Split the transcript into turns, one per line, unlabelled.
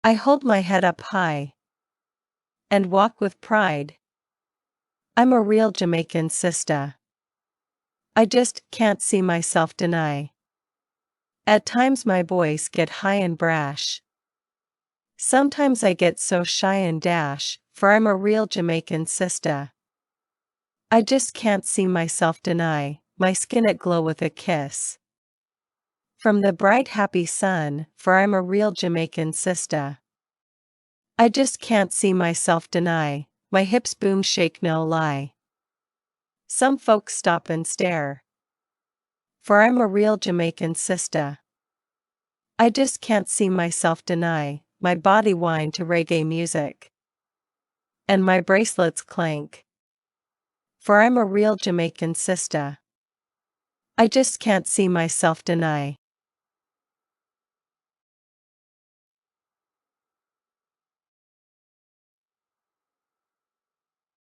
I hold my head up high and walk with pride. I'm a real Jamaican Sista. I just can't see myself deny. At times my voice get high and brash. Sometimes I get so shy and dash, for I'm a real Jamaican Sista. I just can't see myself deny, my skin it glow with a kiss from the bright happy sun, for I'm a real Jamaican Sista. I just can't see myself deny, my hips boom shake no lie. Some folks stop and stare, for I'm a real Jamaican Sista. I just can't see myself deny, my body whine to reggae music and my bracelets clank, for I'm a real Jamaican Sista. I just can't see myself deny.